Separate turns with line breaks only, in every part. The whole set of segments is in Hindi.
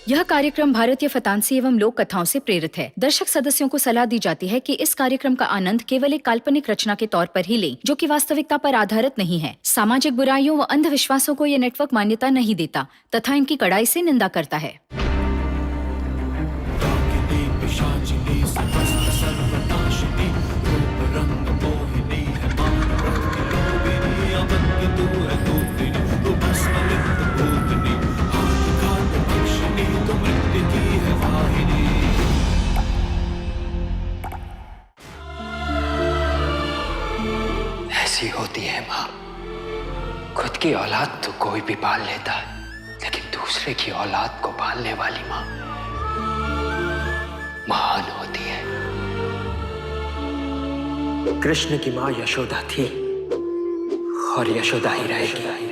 यह कार्यक्रम भारतीय फतांसी एवं लोक कथाओं से प्रेरित है। दर्शक सदस्यों को सलाह दी जाती है कि इस कार्यक्रम का आनंद केवल एक काल्पनिक रचना के तौर पर ही लें, जो कि वास्तविकता पर आधारित नहीं है। सामाजिक बुराइयों व अंधविश्वासों को ये नेटवर्क मान्यता नहीं देता तथा इनकी कड़ाई से निंदा करता है।
ऐसी होती है माँ। खुद की औलाद तो कोई भी पाल लेता है, लेकिन दूसरे की औलाद को पालने वाली माँ महान होती है। कृष्ण की माँ यशोदा थी और यशोदा ही रहेगी।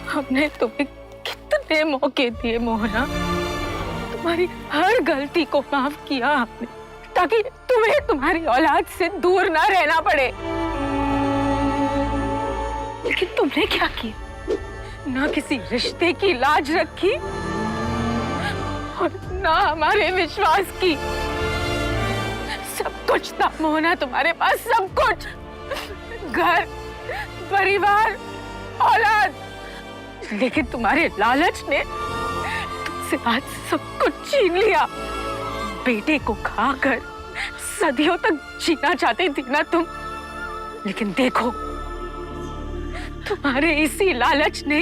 हमने तुम्हें कितने मौके दिए मोहना, तुम्हारी हर गलती को माफ किया हमने, ताकि तुम्हें तुम्हारी औलाद से दूर ना रहना पड़े। लेकिन तुमने क्या किया? ना किसी रिश्ते की लाज रखी और ना हमारे विश्वास की। सब कुछ था मोहना तुम्हारे पास, सब कुछ, घर, परिवार, औलाद, लेकिन तुम्हारे लालच ने तुमसे आज सब कुछ छीन लिया। बेटे को खाकर सदियों तक जीना चाहती थी ना तुम, लेकिन देखो तुम्हारे इसी लालच ने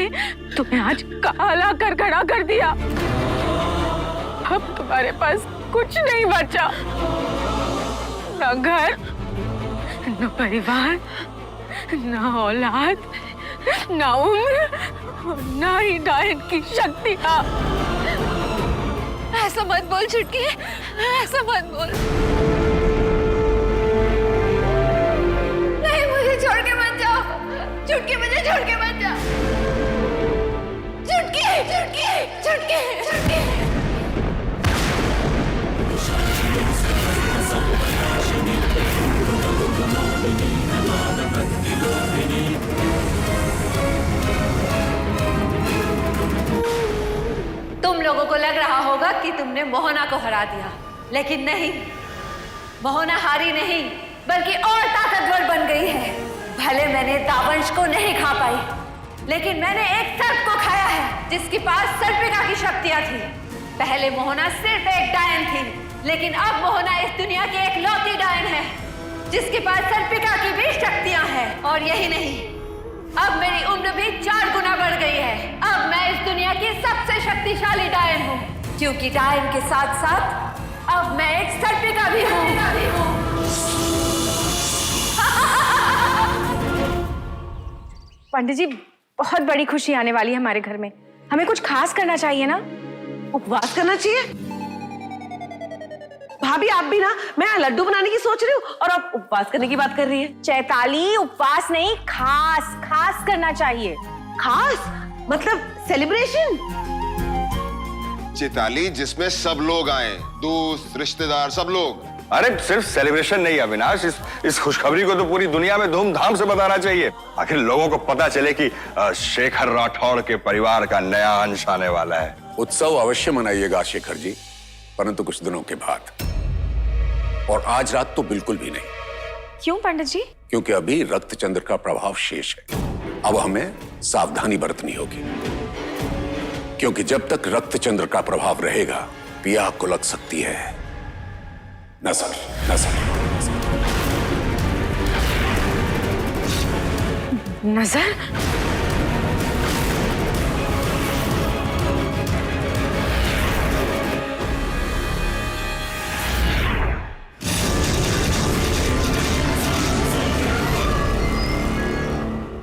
तुम्हें आज काला कर खड़ा कर दिया। अब तुम्हारे पास कुछ नहीं बचा, ना घर, ना परिवार, ना औलाद, ना उम्र, ना ही डायन की शक्तियां।
ऐसा मत बोल चुटकी, ऐसा मत बोल। नहीं, मुझे छोड़ के मत जाओ चुटकी, मुझे छोड़ के मत जाओ चुटकी, चुटकी, चुटकी, चुटकी। तुम लोगों को लग रहा होगा कि तुमने मोहना को हरा दिया, लेकिन नहीं, मोहना हारी नहीं बल्कि और ताकतवर बन गई है। भले मैंने दावंश को नहीं खा पाई, लेकिन मैंने एक सर्प को खाया है जिसके पास सर्पिका की शक्तियां थी। पहले मोहना सिर्फ एक डायन थी, लेकिन अब मोहना इस दुनिया की एक लौती डायन है जिसके पास सर्पिका की भी शक्तियां हैं। और यही नहीं, अब मेरी उम्र भी 4 गुना बढ़ गई है। अब मैं इस दुनिया की सबसे शक्तिशाली डायन हूँ, क्योंकि डायन के साथ साथ अब मैं एक सर्पिका भी हूँ।
पंडित जी, बहुत बड़ी खुशी आने वाली है हमारे घर में, हमें कुछ खास करना चाहिए ना।
उपवास करना चाहिए? भाभी आप भी ना, मैं लड्डू बनाने की सोच रही हूँ और आप उपवास करने की बात कर रही है।
चैताली, उपवास नहीं, खास खास करना चाहिए।
खास मतलब सेलिब्रेशन?
चैताली, जिसमें सब लोग आए, दोस्त, रिश्तेदार, सब लोग।
अरे सिर्फ सेलिब्रेशन नहीं अविनाश, इस खुशखबरी को तो पूरी दुनिया में धूमधाम से बताना चाहिए। आखिर लोगों को पता चले कि शेखर राठौड़ के परिवार का नया अंश आने वाला है।
उत्सव अवश्य मनाइएगा शेखर जी, परंतु कुछ दिनों के बाद, और आज रात तो बिल्कुल भी नहीं।
क्यों पंडित जी?
क्योंकि अभी रक्त चंद्र का प्रभाव शेष है। अब हमें सावधानी बरतनी होगी, क्योंकि जब तक रक्त चंद्र का प्रभाव रहेगा पिया को लग सकती है नजर।
नजर?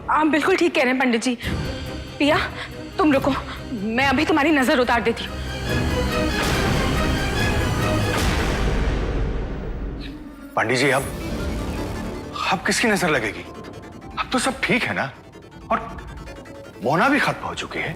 आप बिल्कुल ठीक कह रहे हैं पंडित जी। पिया, तुम रुको, मैं अभी तुम्हारी नजर उतार देती हूँ।
पंडित जी, अब किसकी नजर लगेगी? अब तो सब ठीक है ना, और मोना भी खत्म हो चुकी है।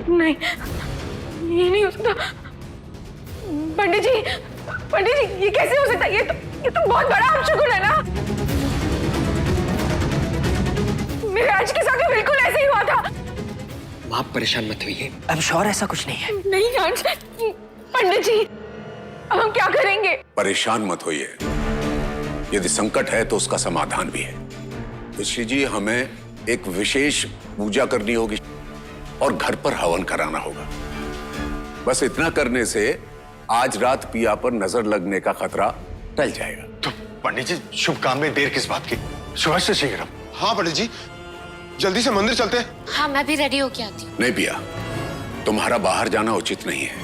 नहीं, ये नहीं हो सकता। पंडित जी, ये कैसे हो सकता है? ये तो बहुत बड़ा अपशगुन है ना। मेरे आज के साथ बिल्कुल ऐसे ही हुआ था।
आप परेशान मत होइए, अब श्योर ऐसा कुछ नहीं है।
नहीं आज, पंडित जी, अब हम क्या करेंगे?
परेशान मत होइए। यदि संकट है तो उसका समाधान भी है। ऋषि जी, हमें एक विशेष पूजा करनी होगी और घर पर हवन कराना होगा। बस इतना करने से आज रात पिया पर नजर लगने का खतरा टल जाएगा।
तो पंडित जी, शुभ काम में देर किस बात की? सुबह से शीघ्र।
हाँ पंडित जी, जल्दी से मंदिर चलते हैं।
हाँ, मैं भी रेडी होके आती हूँ।
नहीं पिया, तुम्हारा बाहर जाना उचित नहीं है।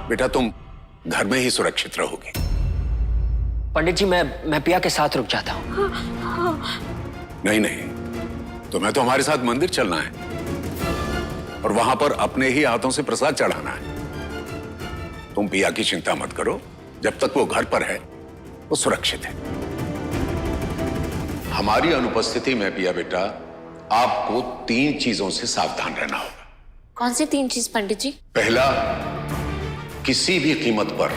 बेटा, तुम घर में ही सुरक्षित रहोगी।
पंडित जी, मैं पिया के साथ रुक जाता हूँ।
नहीं नहीं, तुम्हें तो हमारे साथ मंदिर चलना है और वहां पर अपने ही हाथों से प्रसाद चढ़ाना है। तुम पिया की चिंता मत करो, जब तक वो घर पर है वो सुरक्षित है। हमारी अनुपस्थिति में पिया बेटा, आपको 3 चीजों से सावधान रहना होगा।
कौन सी 3 चीज पंडित जी?
पहला, किसी भी कीमत पर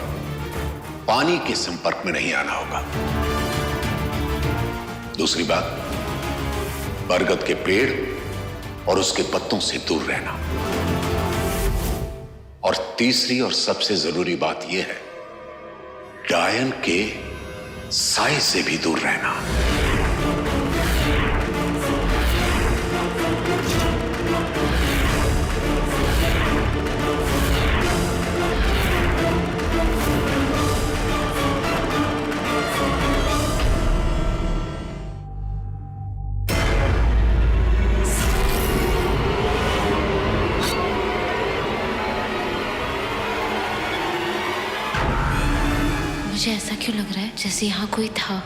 पानी के संपर्क में नहीं आना होगा। दूसरी बात, बरगद के पेड़ और उसके पत्तों से दूर रहना। और तीसरी और सबसे जरूरी बात यह है, डायन के साए से भी दूर रहना।
मुझे ऐसा क्यों लग रहा है जैसे यहाँ कोई था?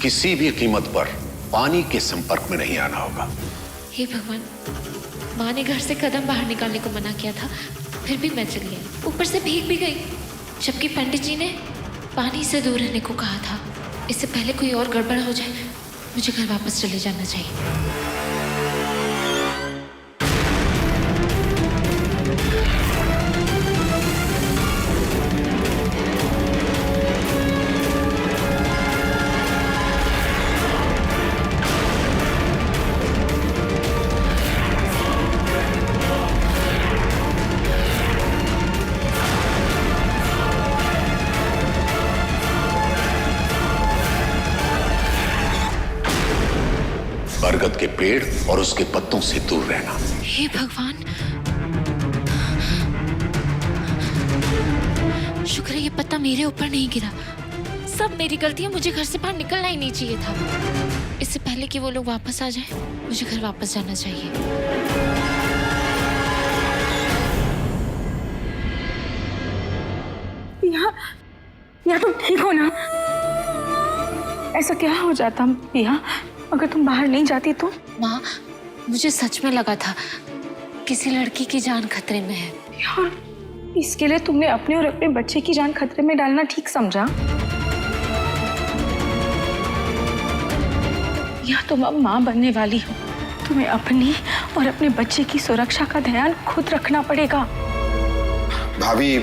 किसी भी कीमत पर पानी के संपर्क में नहीं आना होगा।
हे भगवान, माँ ने घर से कदम बाहर निकालने को मना किया था, फिर भी मैं चली आई, ऊपर से भीग भी गई, जबकि पंडित जी ने पानी से दूर रहने को कहा था। इससे पहले कोई और गड़बड़ हो जाए, मुझे घर वापस चले जाना चाहिए।
बरगद के पेड़ और उसके पत्तों से दूर रहना।
हे भगवान, शुक्र है ये पत्ता मेरे ऊपर नहीं गिरा। सब मेरी गलती है, मुझे घर से बाहर निकलना ही नहीं चाहिए था। इससे पहले कि वो लोग वापस आ जाएं, मुझे घर वापस जाना चाहिए।
या तुम ठीक हो ना? ऐसा क्या हो जाता पिया अगर तुम बाहर नहीं जाती तो?
माँ, मुझे सच में लगा था किसी लड़की की जान खतरे में है।
यार, इसके लिए तुमने अपने और अपने बच्चे की जान खतरे में डालना ठीक समझा? या तुम अब माँ बनने वाली हो, तुम्हें अपनी और अपने बच्चे की सुरक्षा का ध्यान खुद रखना पड़ेगा।
भाभी,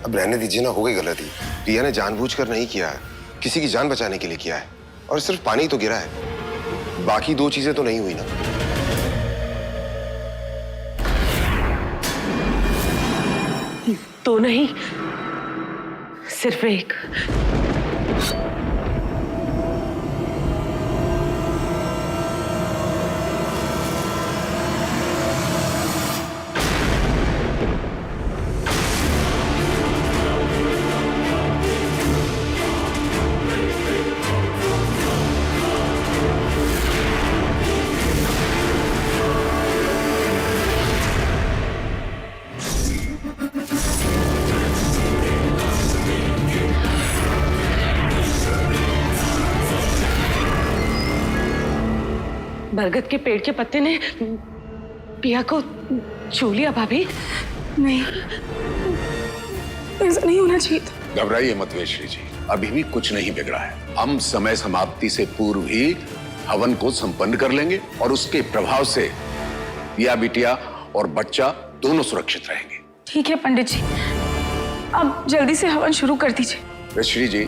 अब रहने दीजिए ना, हो गई गलती। प्रिया ने जानबूझकर नहीं किया है, किसी की जान बचाने के लिए किया है। और सिर्फ पानी तो गिरा है, बाकी दो चीजें तो नहीं हुई ना।
तो नहीं, सिर्फ एक। बरगद के पेड़ के पत्ते ने पिया को छू लिया। भाभी,
नहीं, ऐसा नहीं होना चाहिए था।
घबराइए मत वेश्री जी, अभी भी कुछ नहीं बिगड़ा है। हम समय समाप्ति से पूर्व ही हवन को संपन्न कर लेंगे और उसके प्रभाव से पिया बिटिया और बच्चा दोनों सुरक्षित रहेंगे।
ठीक है पंडित जी, अब जल्दी से हवन शुरू कर दीजिए।
वेश्री जी,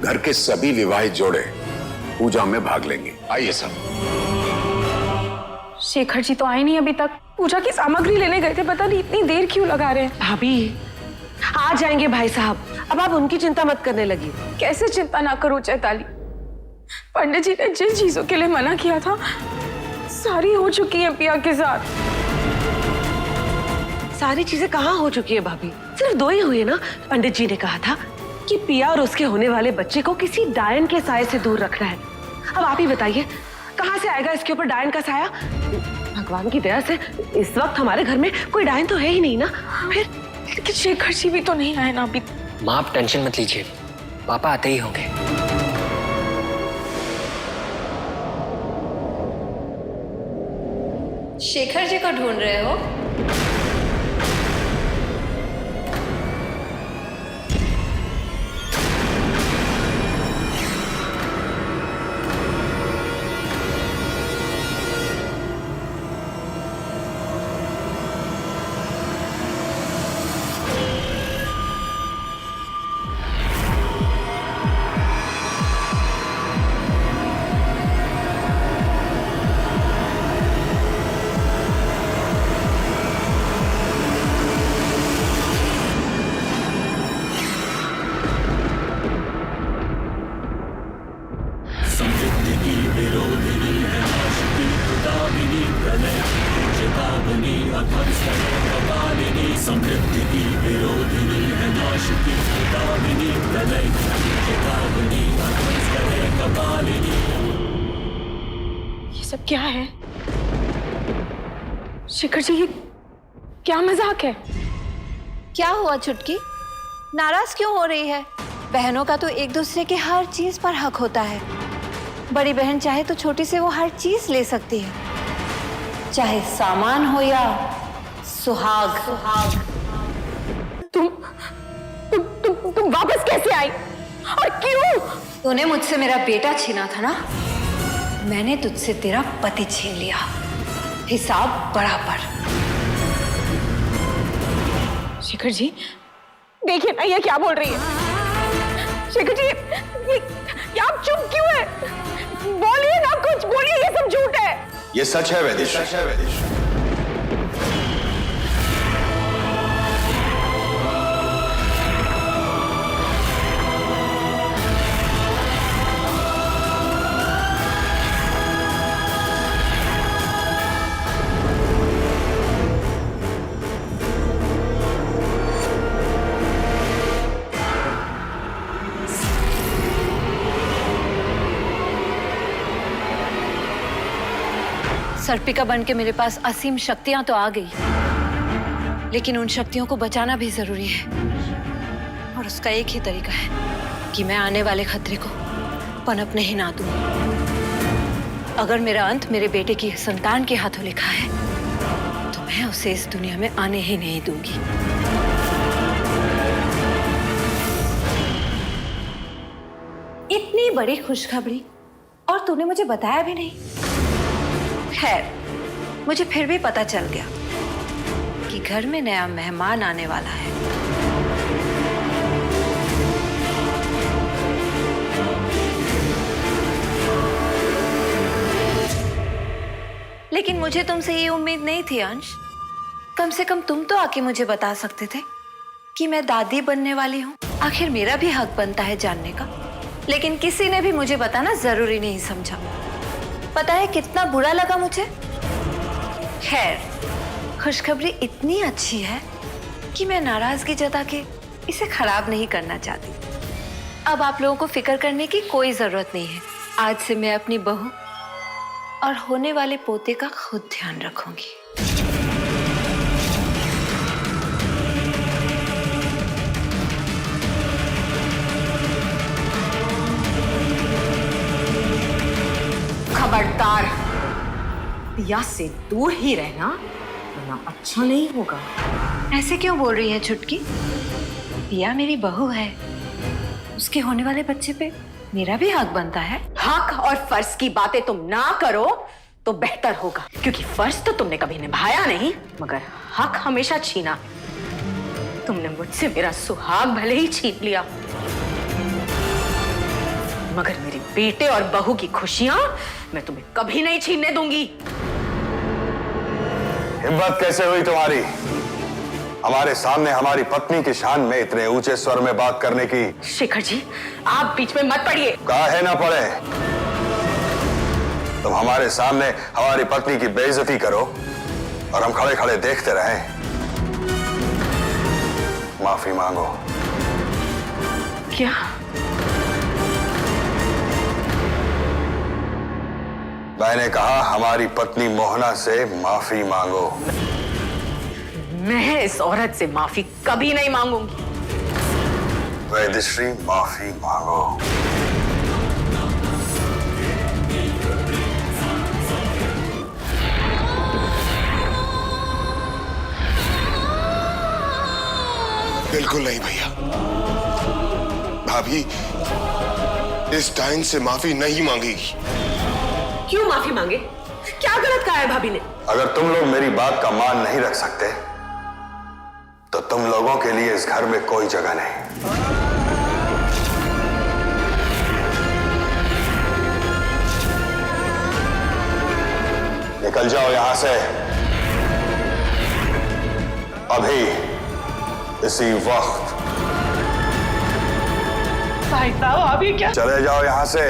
घर के सभी विवाहित जोड़े पूजा में भाग लेंगे। आइए सब।
शेखर जी तो आए नहीं अभी तक। पूजा की सामग्री लेने गए थे, पता नहीं इतनी देर क्यों लगा रहे हैं।
भाभी आ जाएंगे भाई साहब, अब आप उनकी चिंता मत करने लगी।
कैसे चिंता ना करूं चैताली, पंडित जी ने जिन चीजों के लिए मना किया था सारी हो चुकी है पिया के साथ।
सारी चीजें कहाँ हो चुकी है भाभी? सिर्फ दो ही हुई है ना। पंडित जी ने कहा था कि पिया और उसके होने वाले बच्चे को किसी डायन के साये से दूर रखना है। अब आप ही बताइए, कहाँ से आएगा इसके ऊपर डायन का साया? भगवान की दया से इस वक्त हमारे घर में कोई डायन तो है ही नहीं ना। फिर
लेकिन शेखर जी भी तो नहीं आए ना अभी।
माँ, आप टेंशन मत लीजिए, पापा आते ही होंगे।
शेखर जी को ढूंढ रहे हो?
ये सब क्या है? शेखर जी, ये क्या मजाक है?
क्या हुआ छुटकी, नाराज क्यों हो रही है? बहनों का तो एक दूसरे के हर चीज पर हक होता है। बड़ी बहन चाहे तो छोटी से वो हर चीज ले सकती है, चाहे सामान हो या सुहाग।
तुम वापस कैसे आई और क्यों?
तूने मुझसे मेरा बेटा छीना था ना, मैंने तुझसे तेरा पति छीन लिया। हिसाब बराबर।
शेखर जी, देखिए ना ये क्या बोल रही है। शेखर जी, ये आप चुप क्यों है? बोलिए ना, कुछ बोलिए, ये सब झूठ है।
ये सच है वैदेश।
सर्पिका बन के मेरे पास असीम शक्तियां तो आ गई, लेकिन उन शक्तियों को बचाना भी जरूरी है। और उसका एक ही तरीका है कि मैं आने वाले खतरे को पनपने ही ना दूं। अगर मेरा अंत मेरे बेटे की संतान के हाथों लिखा है तो मैं उसे इस दुनिया में आने ही नहीं दूंगी। इतनी बड़ी खुशखबरी और तूने मुझे बताया भी नहीं। खैर, मुझे फिर भी पता चल गया कि घर में नया मेहमान आने वाला है। लेकिन मुझे तुमसे ये उम्मीद नहीं थी अंश। कम से कम तुम तो आके मुझे बता सकते थे कि मैं दादी बनने वाली हूँ। आखिर मेरा भी हक बनता है जानने का। लेकिन किसी ने भी मुझे बताना जरूरी नहीं समझा। पता है कितना बुरा लगा मुझे। खैर, खुशखबरी इतनी अच्छी है कि मैं नाराजगी जता के इसे खराब नहीं करना चाहती। अब आप लोगों को फिक्र करने की कोई जरूरत नहीं है। आज से मैं अपनी बहू और होने वाले पोते का खुद ध्यान रखूंगी।
खबरदार, पिया से दूर ही रहना, वरना अच्छा नहीं होगा।
ऐसे क्यों बोल रही है छुटकी? पिया मेरी बहू है। उसके होने वाले बच्चे पे मेरा भी हक बनता है।
हक और फर्ज की बातें तुम ना करो तो बेहतर होगा, क्योंकि फर्ज तो तुमने कभी निभाया नहीं, मगर हक हमेशा छीना। तुमने मुझसे मेरा सुहाग भले ही छीन लिया, मगर मेरे बेटे और बहू की खुशियां मैं तुम्हें कभी नहीं छीनने दूंगी।
हिम्मत कैसे हुई तुम्हारी हमारे सामने हमारी पत्नी की शान में इतने ऊंचे स्वर में बात करने की?
शेखर जी, आप बीच में मत पड़िए।
काहे ना पड़े। तुम हमारे सामने हमारी पत्नी की बेइज्जती करो और हम खड़े खड़े देखते रहें। माफी मांगो।
क्या?
मैंने कहा हमारी पत्नी मोहना से माफी मांगो।
मैं इस औरत से माफी कभी नहीं मांगूंगी।
वैदेश्री, माफी मांगो।
बिल्कुल नहीं भैया। भाभी इस डाइन से माफी नहीं मांगेगी।
क्यों माफी मांगे? क्या गलत कहा है भाभी ने?
अगर तुम लोग मेरी बात का मान नहीं रख सकते तो तुम लोगों के लिए इस घर में कोई जगह नहीं। निकल जाओ यहां से अभी, इसी वक्त।
भाई साहब, अभी क्या?
चले जाओ यहां से।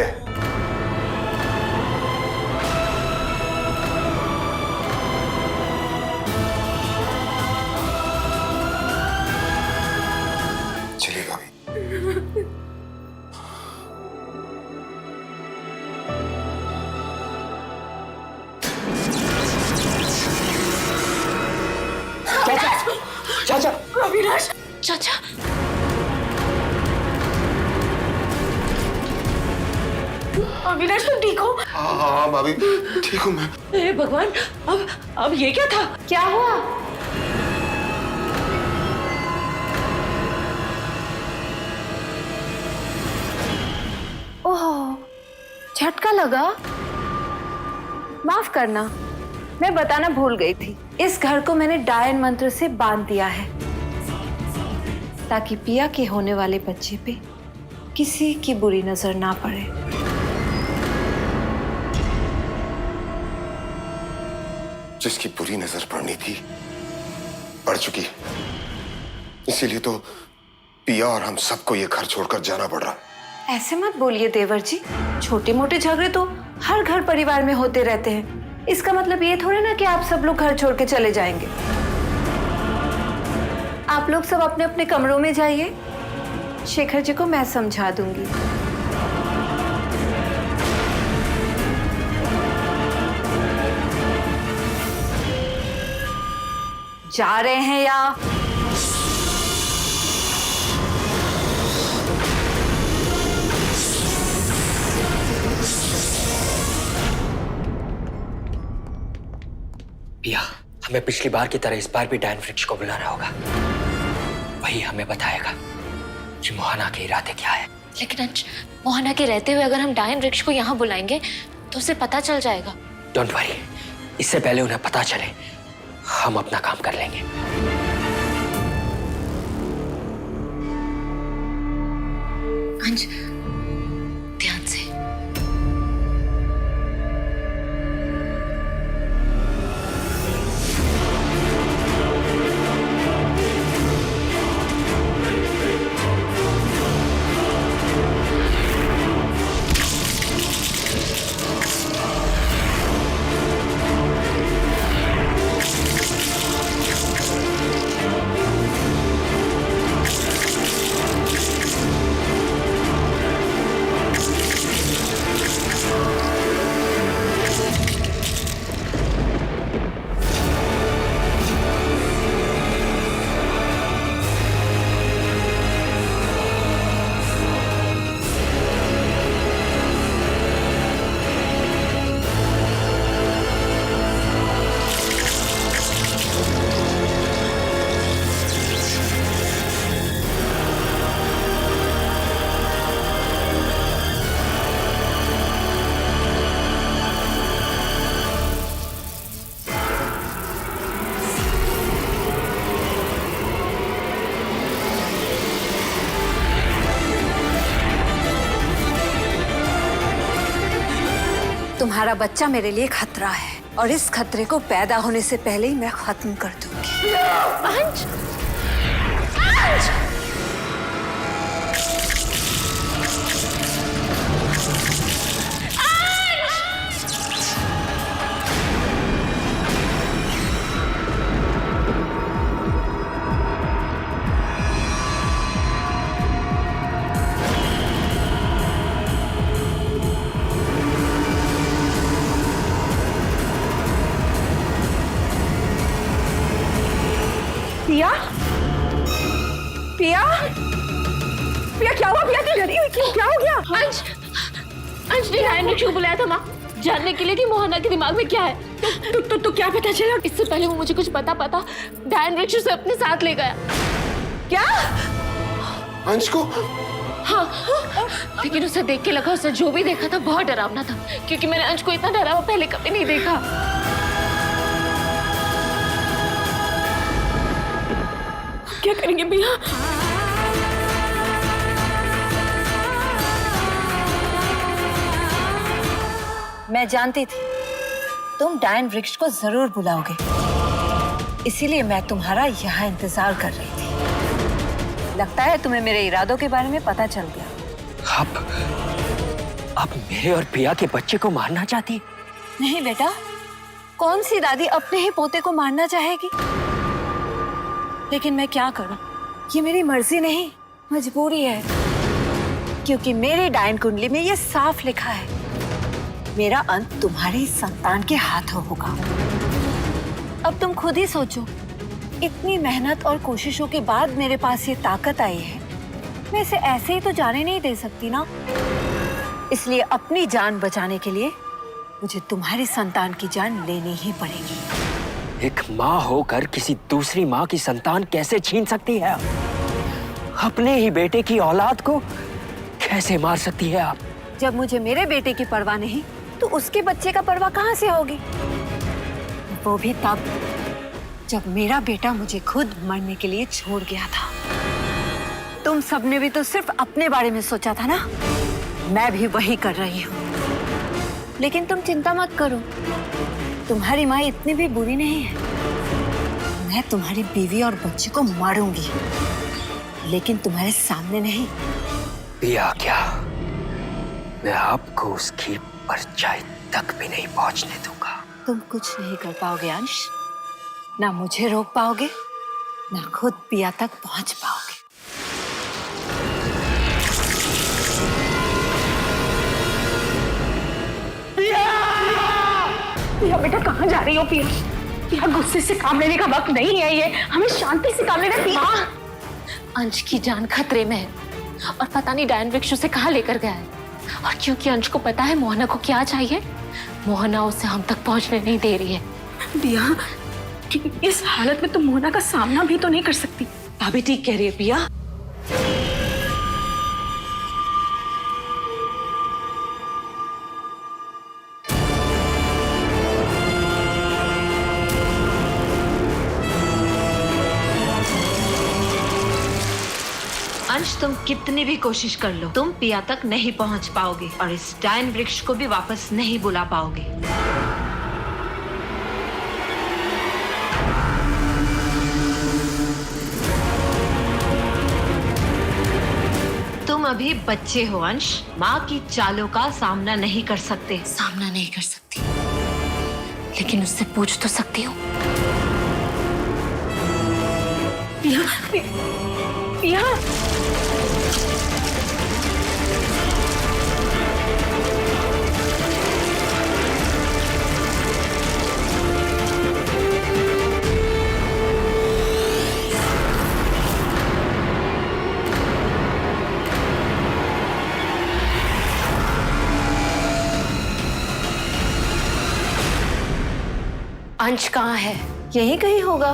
चलिए भाभी।
चाचा,
अविनाश,
चाचा,
अविनाश तुम ठीक हो?
हाँ भाभी, ठीक हूँ मैं।
हे भगवान, अब ये क्या था?
क्या हुआ? ओह, झटका लगा। माफ करना, मैं बताना भूल गई थी। इस घर को मैंने डायन मंत्र से बांध दिया है ताकि पिया के होने वाले बच्चे पे किसी की बुरी नजर ना पड़े।
जिसकी बुरी नजर पड़नी थी पड़ चुकी, इसीलिए तो पिया और हम सबको ये घर छोड़कर जाना पड़ रहा।
ऐसे मत बोलिए देवर जी। छोटे मोटे झगड़े तो हर घर परिवार में होते रहते हैं। इसका मतलब ये थोड़ी ना कि आप सब लोग घर छोड़ के चले जाएंगे। आप लोग सब अपने अपने कमरों में जाइए। शेखर जी को मैं समझा दूंगी। जा रहे हैं या
पिया, हमें पिछली बार की तरह इस बार भी डायन वृक्ष को बुलाना होगा। वही हमें बताएगा कि मोहना के इरादे क्या है।
लेकिन अंश, मोहना के रहते हुए अगर हम डायन वृक्ष को यहाँ बुलाएंगे तो उसे पता चल जाएगा।
डोंट वरी, इससे पहले उन्हें पता चले हम अपना काम कर लेंगे।
अंश, ध्यान से।
तुम्हारा बच्चा मेरे लिए खतरा है और इस खतरे को पैदा होने से पहले ही मैं खत्म कर दूंगी।
अंश! अंश!
पिया, पिया, पिया क्या हुआ? पिया क्यों डरी हुई? क्या हो गया?
अंश! अंश ने डायन वृक्ष को बुलाया था माँ, जानने के लिए कि मोहना के दिमाग में क्या है। तो क्या पता चला? इससे पहले वो मुझे कुछ पता डायन वृक्ष उसे अपने साथ ले गया।
क्या?
अंश को?
हाँ, लेकिन उसे देख के लगा उसने जो भी देखा था बहुत डरावना था, क्योंकि मैंने अंश को इतना डरा हुआ पहले कभी नहीं देखा।
क्या करेंगे भैया?
मैं जानती थी तुम डायन वृक्ष को जरूर बुलाओगे, इसीलिए मैं तुम्हारा यहाँ इंतजार कर रही थी। लगता है तुम्हें मेरे इरादों के बारे में पता चल गया।
आप मेरे और पिया के बच्चे को मारना चाहती?
नहीं बेटा, कौन सी दादी अपने ही पोते को मारना चाहेगी? लेकिन मैं क्या करूं? ये मेरी मर्जी नहीं, मजबूरी है, क्योंकि मेरी डायन कुंडली में ये साफ लिखा है, मेरा अंत तुम्हारी संतान के हाथों होगा। अब तुम खुद ही सोचो, इतनी मेहनत और कोशिशों के बाद मेरे पास ये ताकत आई है, मैं इसे ऐसे ही तो जाने नहीं दे सकती ना। इसलिए अपनी जान बचाने के लिए मुझे तुम्हारी संतान की जान लेनी ही पड़ेगी।
एक माँ होकर किसी दूसरी माँ की संतान कैसे छीन सकती है? अपने ही बेटे की औलाद को कैसे मार सकती है आप?
जब मुझे मेरे बेटे की परवाह नहीं, तो उसके बच्चे का परवाह कहाँ से होगी? वो भी तब जब मेरा बेटा मुझे खुद मरने के लिए छोड़ गया था। तुम सबने भी तो सिर्फ अपने बारे में सोचा था ना, मैं भी वही कर रही हूँ। लेकिन तुम चिंता मत करो, तुम्हारी माँ इतनी भी बुरी नहीं है। मैं तुम्हारी बीवी और बच्चे को मारूंगी, लेकिन तुम्हारे सामने नहीं।
पिया क्या? मैं आपको उसकी परछाई तक भी नहीं पहुंचने दूंगा।
तुम कुछ नहीं कर पाओगे अंश, ना मुझे रोक पाओगे, ना खुद पिया तक पहुंच पाओगे।
पिया बेटा, कहाँ जा रही हो? पिया
पिया, गुस्से से काम लेने का वक्त नहीं है ये, हमें शांति से काम लेना। पिया,
अंश की जान खतरे में है और पता नहीं डायन वृक्ष उसे कहाँ लेकर गया है। और क्योंकि अंश को पता है मोहना को क्या चाहिए, मोहना उसे हम तक पहुंचने नहीं दे रही है।
पिया, इस हालत में तुम मोहना का सामना भी तो नहीं कर सकती।
भाभी ठीक कह रही है पिया।
अंश, तुम कितनी भी कोशिश कर लो, तुम पिया तक नहीं पहुंच पाओगे और इस डायन वृक्ष को भी वापस नहीं बुला पाओगे। तुम अभी बच्चे हो अंश, माँ की चालों का सामना नहीं कर सकते।
सामना नहीं कर सकती, लेकिन उससे पूछ तो सकती हूँ।
पिया, पिया,
अंश कहाँ है?
यहीं कहीं होगा।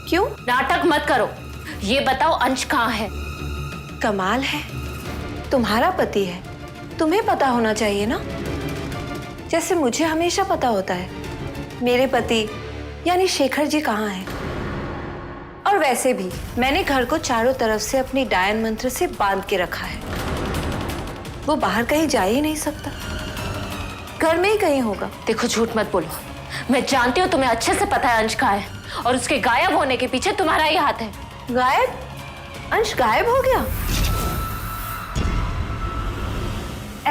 क्यों?
नाटक मत करो, ये बताओ अंश कहाँ है?
कमाल है, तुम्हारा पति है, तुम्हें पता होना चाहिए ना, जैसे मुझे हमेशा पता होता है मेरे पति यानी शेखर जी कहाँ हैं। और वैसे भी मैंने घर को चारों तरफ से अपनी डायन मंत्र से बांध के रखा है, वो बाहर कहीं जा ही नहीं सकता, घर में ही कहीं होगा।
देखो झूठ मत बोलो, मैं जानती हूँ तुम्हें अच्छे से पता है अंश कहाँ है और उसके गायब होने के पीछे तुम्हारा ही हाथ है।
गायब? अंश गायब हो गया?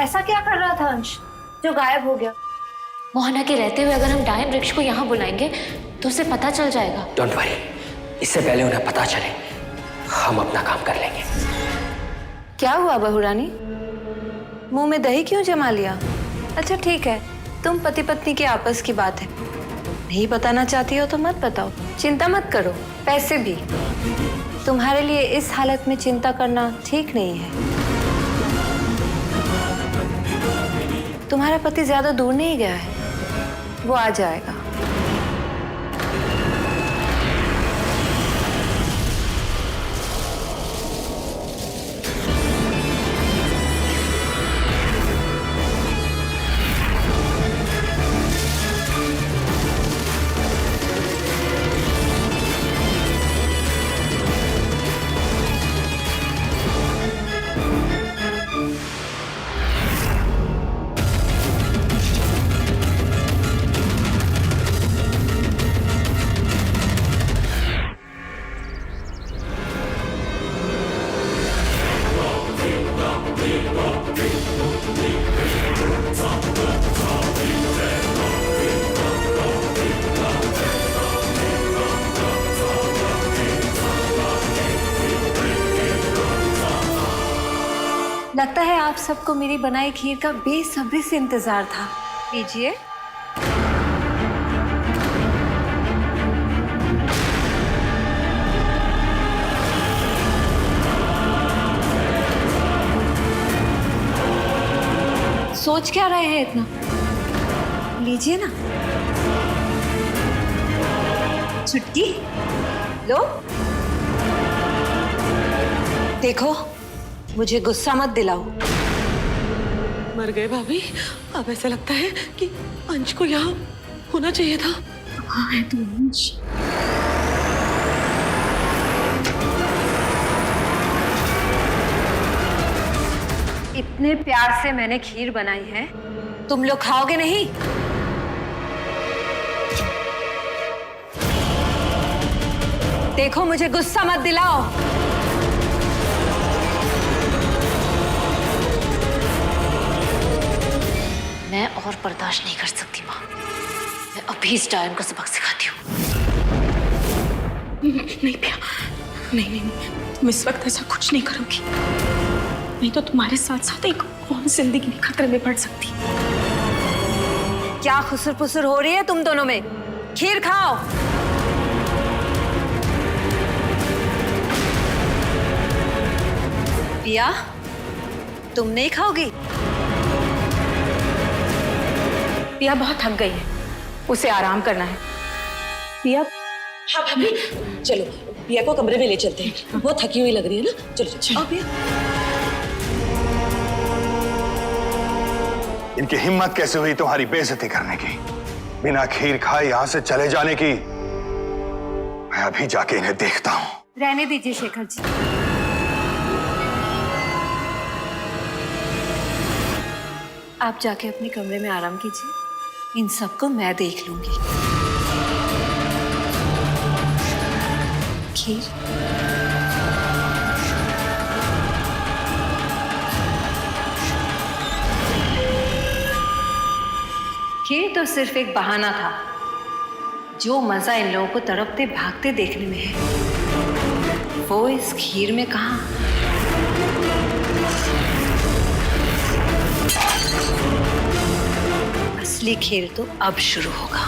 ऐसा क्या कर रहा था अंश जो गायब हो गया?
मोहना के रहते हुए अगर हम डायन वृक्ष को यहाँ बुलाएंगे तो उसे पता चल जाएगा।
डोंट वरी, इससे पहले उन्हें पता चले हम अपना काम कर लेंगे।
क्या हुआ बहू रानी, मुंह में दही क्यों जमा लिया? अच्छा ठीक है, तुम पति पत्नी की आपस की बात है, नहीं बताना चाहती हो तो मत बताओ, चिंता मत करो। पैसे भी तुम्हारे लिए इस हालत में चिंता करना ठीक नहीं है। तुम्हारा पति ज्यादा दूर नहीं गया है, वो आ जाएगा। लगता है आप सबको मेरी बनाई खीर का बेसब्री से इंतजार था। लीजिए। सोच क्या रहे हैं इतना, लीजिए ना। चुटकी लो। देखो, मुझे गुस्सा मत दिलाओ।
मर गए भाभी, अब ऐसा लगता है कि अंश को यहाँ होना चाहिए था।
कहाँ है तू अंश?
इतने प्यार से मैंने खीर बनाई है, तुम लोग खाओगे नहीं? देखो, मुझे गुस्सा मत दिलाओ।
मैं और बर्दाश्त नहीं कर सकती माँ, मैं अभी इस डायन को सबक सिखाती हूँ।
नहीं पिया, नहीं नहीं नहीं, तुम इस वक्त ऐसा कुछ नहीं करोगी, नहीं तो तुम्हारे साथ साथ एक और जिंदगी भी खतरे में पड़ सकती है।
क्या खुसर पुसर हो रही है तुम दोनों में? खीर खाओ। पिया, तुम नहीं खाओगी?
पिया बहुत थक गई है, उसे आराम करना है। पिया,
हाँ भाभी, चलो पिया को कमरे में ले चलते हैं, वो थकी हुई लग रही है ना। चलो चलो, आओ पिया।
इनकी हिम्मत कैसे हुई तुम्हारी बेइज्जती करने की, बिना खीर खाए यहां से चले जाने की? मैं अभी जाके इन्हें देखता हूं।
रहने दीजिए शेखर जी। आप जाके अपने कमरे में आराम कीजिए, इन सबको मैं देख लूंगी। खीर खीर तो सिर्फ एक बहाना था। जो मजा इन लोगों को तड़पते भागते देखने में है, वो इस खीर में कहां? असली खेल तो अब शुरू होगा।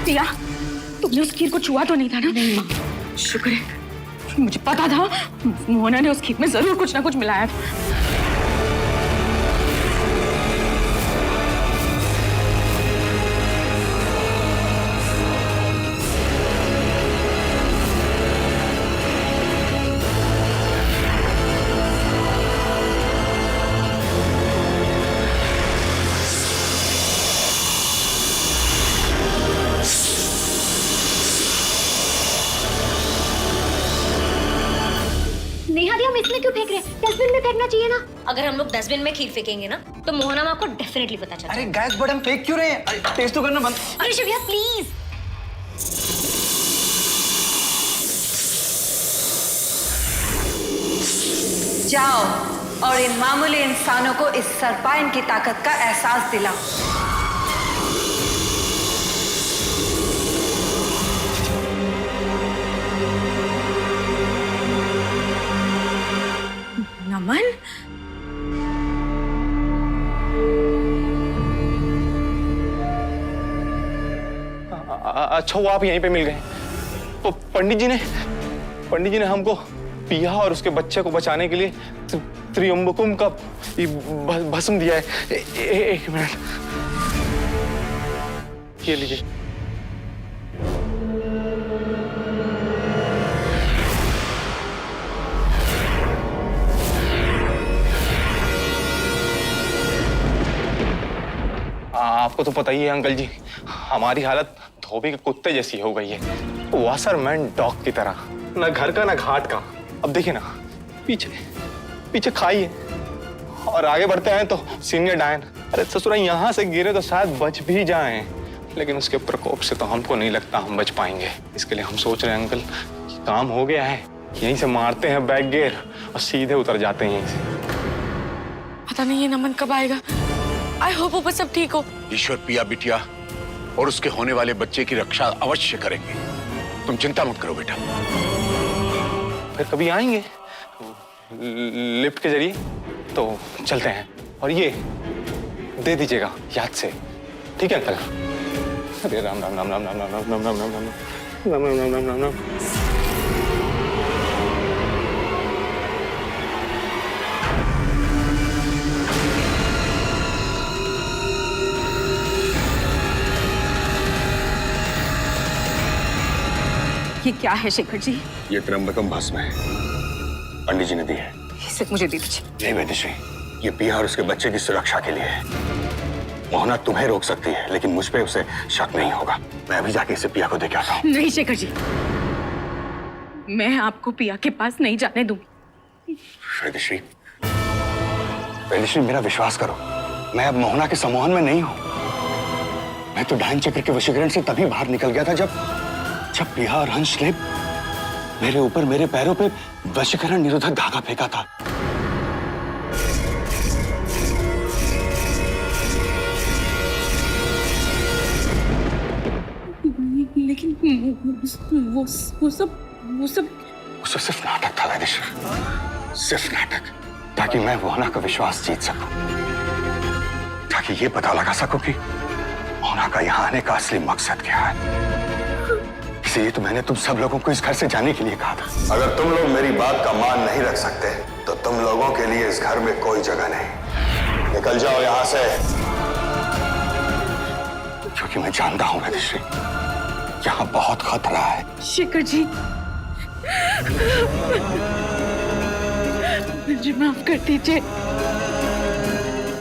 पिया, तुमने उस खीर को छुआ तो नहीं था ना? नहीं माँ। शुक्र है, मुझे पता था मोहना ने उस खीर में जरूर कुछ ना कुछ मिलाया था।
नेहा दी, हम इसमें क्यों फेंक रहे हैं? डस्टबिन में फेंकना चाहिए ना। अगर हम लोग डस्टबिन में खीर फेंकेंगे ना तो मोहना माँ को डेफिनेटली पता चलेगा।
अरे गैस बटन फेंक क्यों रहे हैं? टेस्ट तो करना बंद।
अरे शिविया प्लीज।
जाओ और इन मामूली इंसानों को इस सरपाइन की ताकत का एहसास दिलाओ।
नमन,
अच्छा हुआ आप यहीं पे मिल गए। तो पंडित जी ने हमको पिया और उसके बच्चे को बचाने के लिए त्रियंबकम का भस्म दिया है। एक मिनट, ये लीजिए। आपको तो पता ही है अंकल जी, हमारी हालत धोबी के कुत्ते जैसी हो गई है, वाशरमैन डॉग की तरह, ना घर का ना घाट का। अब देखिए ना, पीछे खाई है और आगे बढ़ते हैं तो सीनियर डायन। अरे ससुरा यहाँ से गिरे तो शायद बच भी जाएं, लेकिन उसके प्रकोप से तो हमको नहीं लगता हम बच पाएंगे। इसके लिए हम सोच रहे हैं अंकल, काम हो गया है, यहीं से मारते हैं बैक गियर और सीधे उतर जाते हैं यहीं से।
पता नहीं ये नमन कब आएगा। आई होप ऊपर सब ठीक हो।
ईश्वर पिया बिटिया और उसके होने वाले बच्चे की रक्षा अवश्य करेंगे, तुम चिंता मत करो बेटा।
फिर कभी आएंगे लिफ्ट के जरिए तो चलते हैं, और ये दे दीजिएगा याद से, ठीक है अंकल? अरे राम राम राम राम राम राम राम राम राम राम राम राम राम राम राम राम।
ये क्या है शेखर जी?
ये त्र्यंबकम भस्म है, पंडित जी ने दी है।
इसे मुझे दे दीजिए।
नहीं वैदेश्री, ये पिया और उसके बच्चे की सुरक्षा के लिए है। मोहना तुम्हें रोक सकती है, लेकिन मुझ पे उसे शक नहीं होगा। मैं अभी जाके इसे पिया को दे के आता हूँ।
नहीं शेखर जी, मैं आपको पिया के पास नहीं जाने दूंगी।
वैदेश्री, मेरा विश्वास करो, मैं अब मोहना के सम्मोहन में नहीं हूँ। मैं तो डायन चक्र के वशीकरण से तभी बाहर निकल गया था जब पिया और हंस ने मेरे ऊपर, मेरे पैरों पे वशीकरण निरोधक धागा फेंका था।
लेकिन वो सब
सिर्फ नाटक था वैदेश्वर, सिर्फ नाटक, ताकि मैं मोहना का विश्वास जीत सकूं, ताकि ये पता लगा सकूं कि मोना का यहाँ आने का असली मकसद क्या है? इसलिए तो मैंने तुम सब लोगों को इस घर से जाने के लिए कहा था।
अगर तुम लोग मेरी बात का मान नहीं रख सकते तो तुम लोगों के लिए इस घर में कोई जगह नहीं। निकल जाओ यहाँ से।
क्योंकि मैं जानता हूं वेदश्री, यहाँ बहुत खतरा है।
शेखर जी, मुझे माफ कर दीजिए।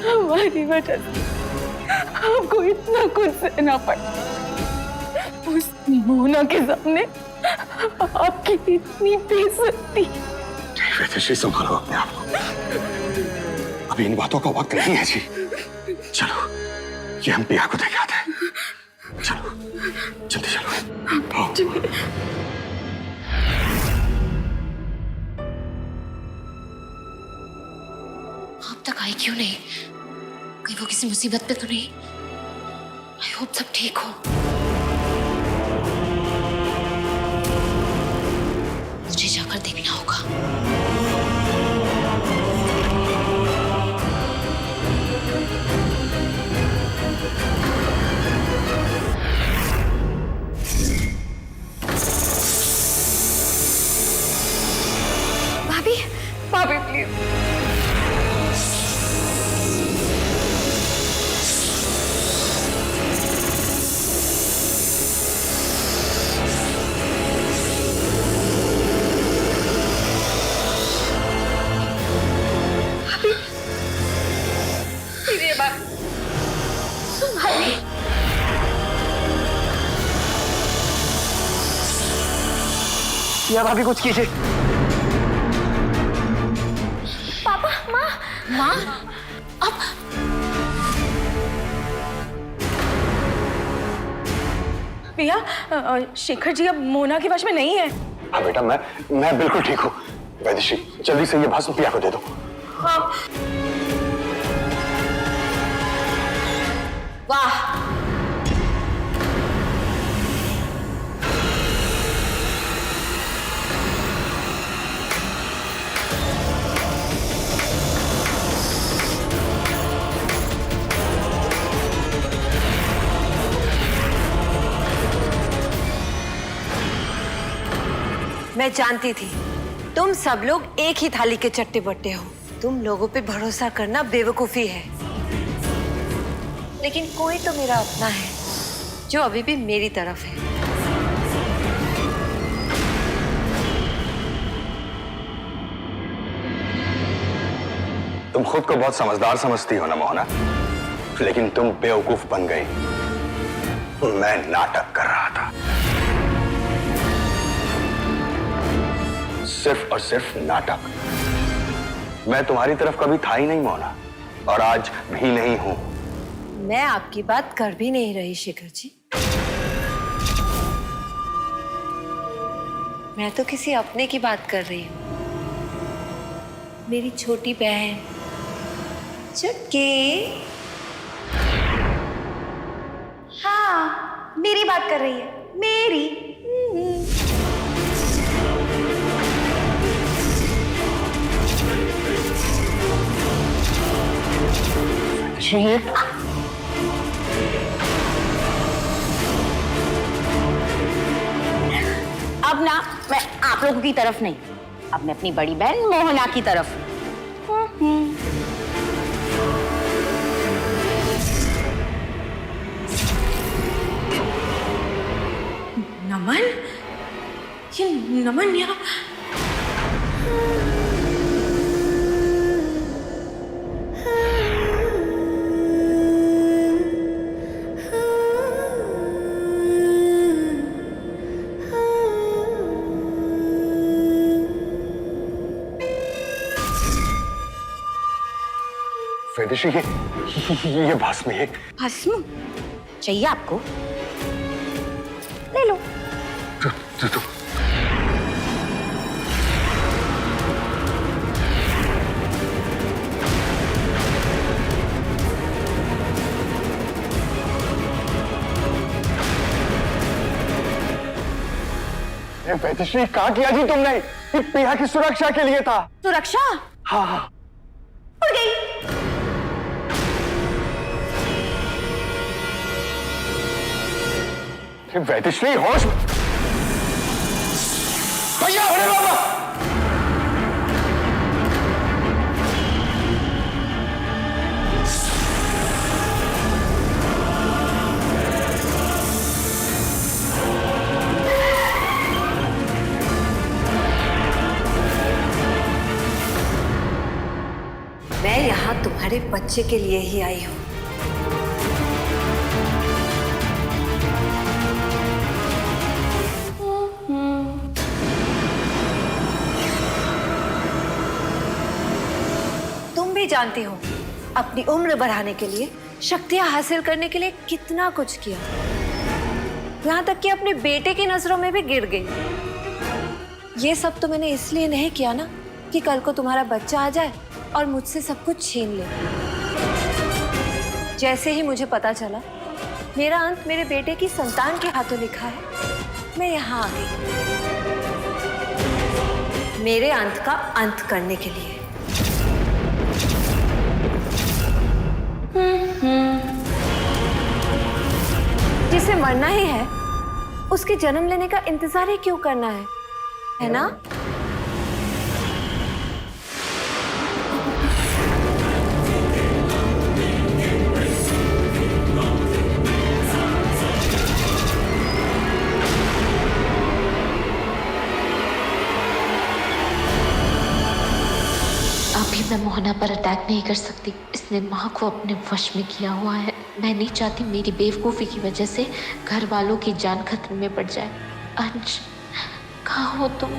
हमारी वजह से आपको इतना कुछ सहना पड़ा। उस मोना के सामने आपकी इतनी बेइज्जती।
वेदश्री, संभालो अपने आप को। अभी इन बातों का वक्त नहीं है जी। चलो, ये हम पिया को देखे आते हैं। चलो, जल्दी चलो।
अब तक आई क्यों नहीं? कहीं वो किसी मुसीबत पे तो नहीं? आई होप सब ठीक हो। मुझे जाकर देखना होगा।
भाभी, भाभी प्लीज।
पिया भाभी, कुछ कीजिए।
पापा, माँ।
माँ, अब
पिया, शेखर जी अब मोना के वश में नहीं है।
हाँ बेटा, मैं बिल्कुल ठीक हूँ। वैदेशी, जल्दी से ये भस्म पिया को दे दो।
हाँ।
वाह, मैं जानती थी तुम सब लोग एक ही थाली के चट्टे बट्टे हो। तुम लोगों पे भरोसा करना बेवकूफी है। लेकिन कोई तो मेरा अपना है जो अभी भी मेरी तरफ है।
तुम खुद को बहुत समझदार समझती हो ना मोहना, लेकिन तुम बेवकूफ बन गई। मैं नाटक कर रहा था, सिर्फ और सिर्फ नाटक। मैं तुम्हारी तरफ कभी था ही नहीं मोहना, और आज भी नहीं हूं।
मैं आपकी बात कर भी नहीं रही शेखर जी। मैं तो किसी अपने की बात कर रही हूं। मेरी छोटी बहन चुटकी।
हाँ, मेरी बात कर रही है, मेरी।
अब ना मैं आप लोगों की तरफ नहीं, अब मैं अपनी बड़ी बहन मोहना की तरफ।
नमन, ये नमन यहाँ।
वैदेशी, ये भस्म है।
भस्म चाहिए आपको? ले लो।
तो। वैदेशी, कहा किया जी तुमने? ये पिया की सुरक्षा के लिए था।
सुरक्षा?
हाँ हाँ।
उड़ गई।
वैदिश्री होश में। भैया अरे बाबा,
मैं यहाँ तुम्हारे बच्चे के लिए ही आई हूँ। तुम भी जानती हो अपनी उम्र बढ़ाने के लिए, शक्तियां हासिल करने के लिए कितना कुछ किया, यहाँ तक कि अपने बेटे की नजरों में भी गिर गई। ये सब तो मैंने इसलिए नहीं किया ना कि कल को तुम्हारा बच्चा आ जाए और मुझसे सब कुछ छीन ले। जैसे ही मुझे पता चला मेरा अंत मेरे बेटे की संतान के हाथों लिखा है, मैं यहाँ आ गई मेरे अंत का अंत करने के लिए। जिसे मरना ही है उसके जन्म लेने का इंतजार ही क्यों करना है ना?
अभी मैं मोहना पर अटैक नहीं कर सकती। इसने माँ को अपने वश में किया हुआ है। मैं नहीं चाहती मेरी बेवकूफ़ी की वजह से घर वालों की जान खतरे में पड़ जाए। अंश, कहाँ हो तुम?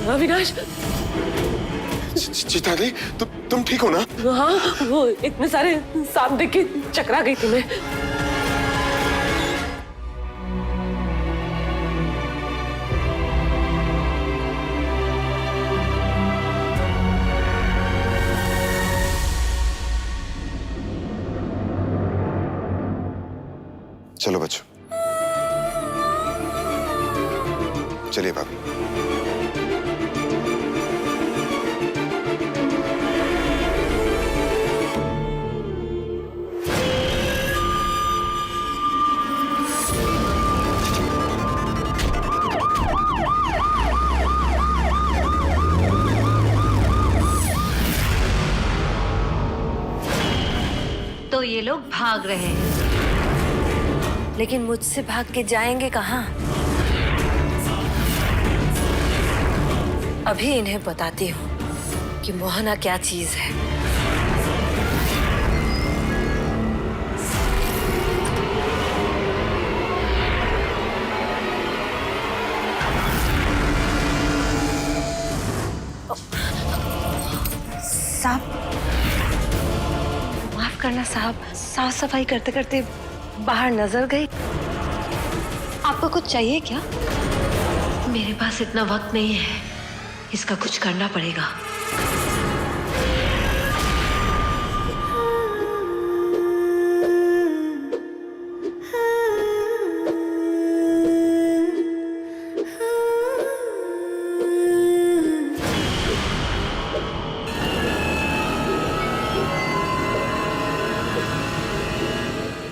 अविनाश,
चीता दी, तुम ठीक हो ना?
हाँ, वो इतने सारे सांप देख के चकरा गई थी मैं।
चलो बच्चों, चलिए भाभी।
तो ये लोग भाग रहे हैं, लेकिन मुझसे भाग के जाएंगे कहाँ? अभी इन्हें बताती हूँ कि मोहना क्या चीज है। साहब, माफ करना साहब, साफ सफाई करते करते बाहर नजर गई। आपको कुछ चाहिए क्या? मेरे पास इतना वक्त नहीं है, इसका कुछ करना पड़ेगा।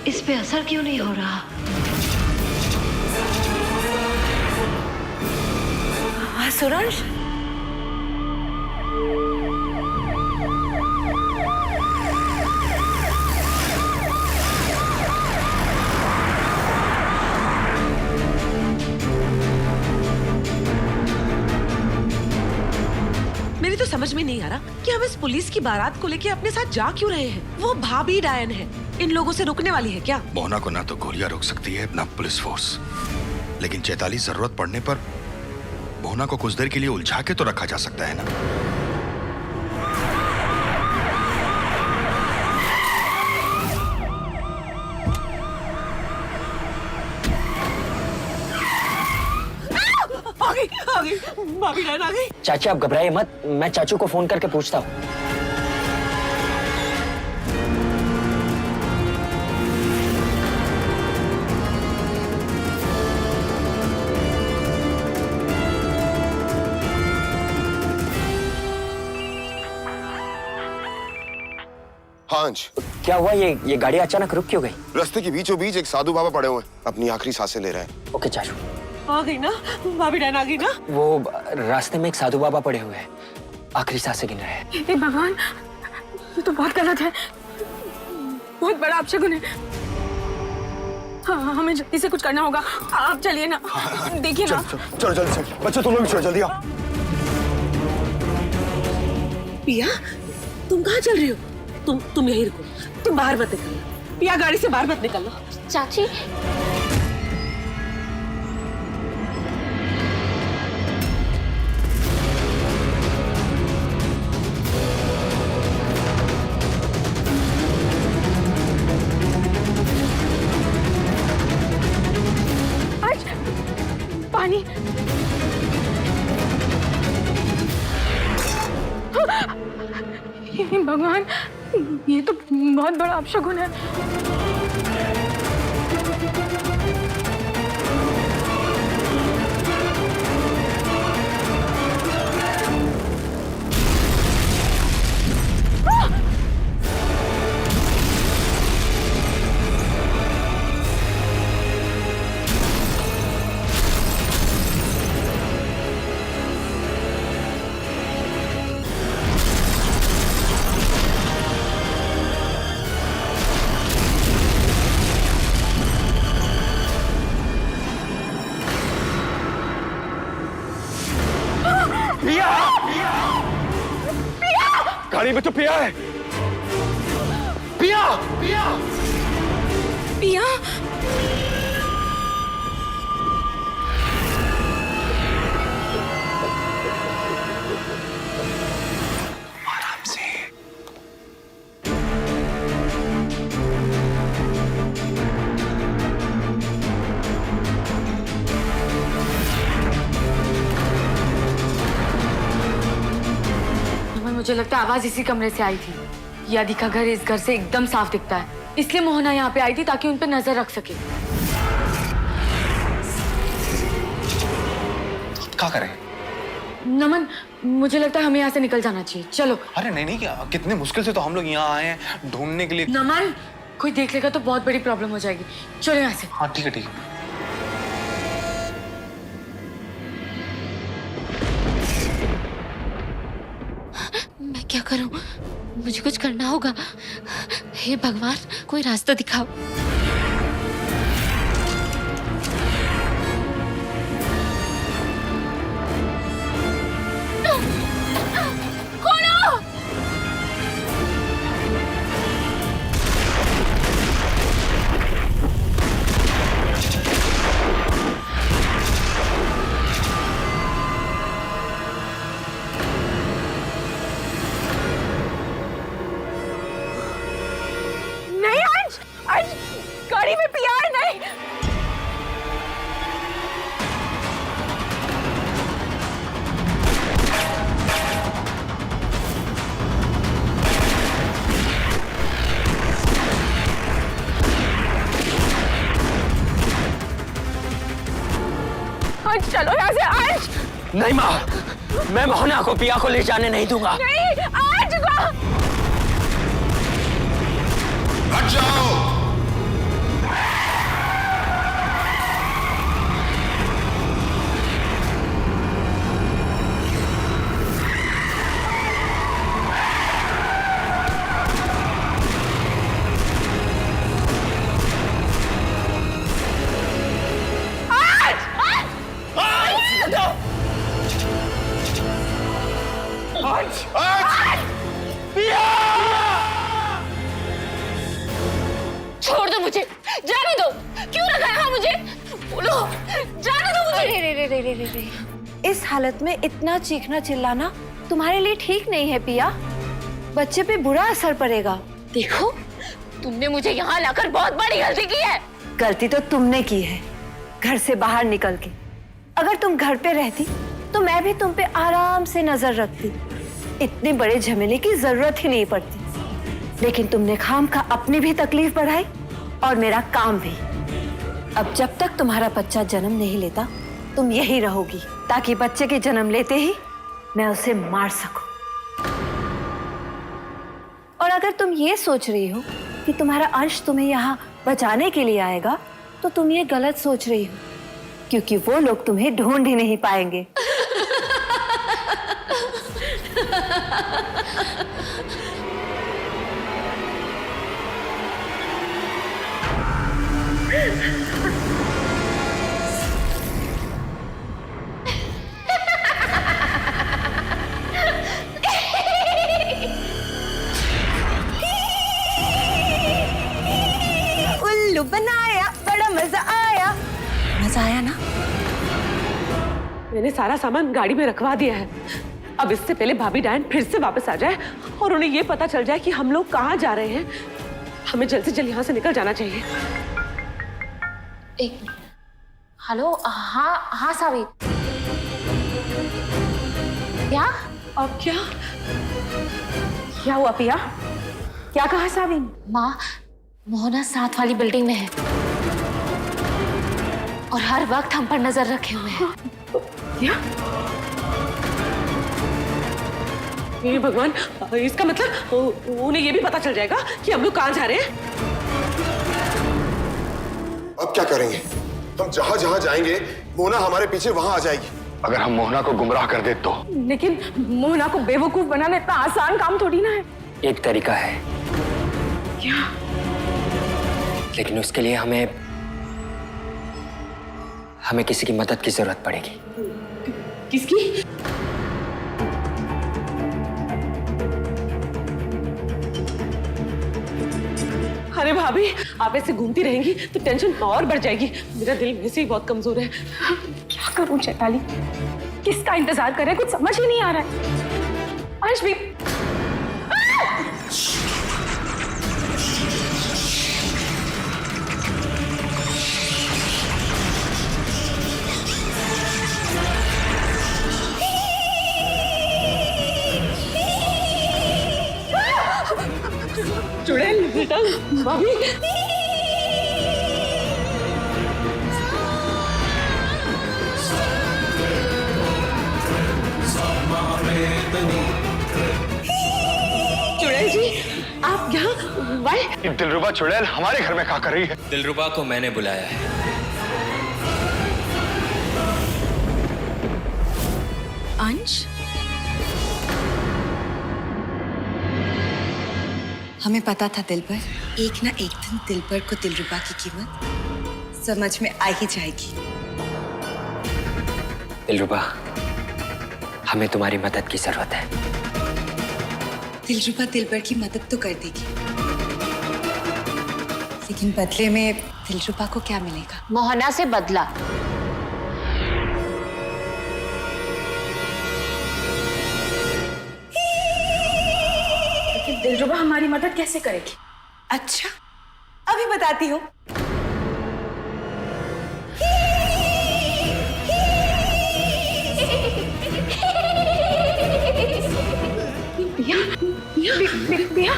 इस पे असर क्यों नहीं हो रहा? हाँ, सुरंश,
समझ में नहीं आ रहा कि हम इस पुलिस की बारात को लेके अपने साथ जा क्यों रहे हैं। वो भाभी डायन है, इन लोगों से रुकने वाली है क्या?
मोहना को ना तो गोलियां रोक सकती है ना पुलिस फोर्स, लेकिन चैताली जरूरत पड़ने पर मोहना को कुछ देर के लिए उलझा के तो रखा जा सकता है ना।
आ गई, भाभी डायन आ गई।
चाची आप घबराइए मत, मैं चाचू को फोन करके पूछता हूँ।
हांच,
क्या हुआ? ये गाड़ी अचानक रुक क्यों गई?
रास्ते के बीचों बीच एक साधु बाबा पड़े हुए हैं, अपनी आखिरी सांसें ले रहे हैं।
ओके चाचू।
आ गई ना भाभी डायन, आ गई ना।
वो रास्ते में एक साधु बाबा पड़े हुए हैं, आखिरी सांसें गिन रहे हैं।
हे भगवान, ये तो बहुत गलत है, बहुत बड़ा अपशगुन है। हाँ, हमें जल्दी से कुछ करना होगा। आप चलिए ना, देखिए ना।
चलो जल्दी से, बच्चों तुम लोग भी चलो, जल्दी आओ।
पिया, तुम कहाँ चल रही हो? तुम यहीं रुको, तुम बाहर मत निकलना। पिया, गाड़ी से बाहर मत निकलना।
चाची,
आज पानी। हे भगवान, ये तो बहुत बड़ा अपशगुन है।
गाड़ी में तो पिया है। पिया, पिया,
पिया,
आराम से।
मुझे लगता है आवाज इसी कमरे से आई थी। यादी का घर इस घर से एकदम साफ दिखता है, इसलिए मोहना यहाँ पे आई थी ताकि उन पे नजर रख सके।
क्या करें?
नमन, मुझे लगता है हमें यहाँ से निकल जाना चाहिए, चलो।
अरे नहीं नहीं, क्या कितने मुश्किल से तो हम लोग यहाँ आए हैं ढूंढने के लिए।
नमन, कोई देख लेगा तो बहुत बड़ी प्रॉब्लम हो जाएगी, चलो यहाँ से।
हाँ ठीक है, ठीक है।
मैं क्या करूं? मुझे कुछ करना होगा। हे भगवान, कोई रास्ता दिखाओ।
नहीं, आज गाड़ी में पिया है। नहीं, आज चलो यहाँ से। आज
नहीं माँ, मैं मोहना को पिया को ले जाने नहीं दूंगा।
नहीं, आज
हट जाओ।
आज
दो मुझे, जाने दो। क्यों रखा है यहाँ मुझे? बोलो, जाने दो मुझे।
रे। इस हालत में इतना चीखना चिल्लाना तुम्हारे लिए ठीक नहीं है पिया। बच्चे पे बुरा असर पड़ेगा।
देखो, तुमने मुझे यहाँ लाकर बहुत बड़ी गलती की है।
गलती तो तुमने की है, घर से बाहर निकल के। अगर तुम घर पे रहती तो मैं भी तुम पे आराम से नजर रखती, इतने बड़े झमेले की जरूरत ही नहीं पड़ती। लेकिन तुमने खाम खा अपनी भी तकलीफ बढ़ाई और मेरा काम भी। अब जब तक तुम्हारा बच्चा जन्म नहीं लेता तुम यही रहोगी, ताकि बच्चे के जन्म लेते ही मैं उसे मार सकूं। और अगर तुम ये सोच रही हो कि तुम्हारा अंश तुम्हें यहाँ बचाने के लिए आएगा तो तुम ये गलत सोच रही हो, क्योंकि वो लोग तुम्हें ढूंढ ही नहीं पाएंगे। उल्लू बनाया, बड़ा मजा आया। मजा आया ना?
मैंने सारा सामान गाड़ी में रखवा दिया है। अब इससे पहले भाभी डायन फिर से वापस आ जाए और उन्हें ये पता चल जाए कि हम लोग कहाँ जा रहे हैं, हमें जल्द से जल्द यहाँ से निकल जाना चाहिए।
एक मिनट। हेलो, हाँ सावी। क्या?
अब क्या हुआ पिया? क्या कहा सावी?
माँ, मोहना साथ वाली बिल्डिंग में है और हर वक्त हम पर नजर रखे हुए है।
क्या? हे भगवान, इसका मतलब उन्हें ये भी पता चल जाएगा कि हम लोग कहाँ जा रहे हैं।
अब क्या करेंगे? हम जहां जहां जाएंगे मोना हमारे पीछे वहां आ जाएगी।
अगर हम मोहना को गुमराह कर दे तो?
लेकिन मोना को बेवकूफ बनाना इतना आसान काम थोड़ी ना है।
एक तरीका है।
क्या?
लेकिन उसके लिए हमें किसी की मदद की जरूरत पड़ेगी।
किसकी? अरे भाभी, आप ऐसे घूमती रहेंगी तो टेंशन और बढ़ जाएगी। मेरा दिल वैसे ही बहुत कमजोर है।
क्या करूं चैताली? किसका इंतजार कर रहे हैं? कुछ समझ ही नहीं आ रहा है। अंश भी
चुड़ैल बेटा, भाभी। चुड़ैल जी, आप यहाँ? वाई?
दिलरुबा चुड़ैल हमारे घर में क्या कर रही है?
दिलरुबा को मैंने बुलाया है।
अंश, हमें पता था दिलबर, एक ना एक दिन दिलबर को दिलरुबा की कीमत समझ में आ ही जाएगी।
दिलरुबा, हमें तुम्हारी मदद की जरूरत है।
दिलरुबा दिलबर की मदद तो कर देगी, लेकिन बदले में दिलरुबा को क्या मिलेगा?
मोहना से बदला।
दिलरुबा हमारी मदद कैसे करेगी?
अच्छा, अभी बताती हूँ।
पिया,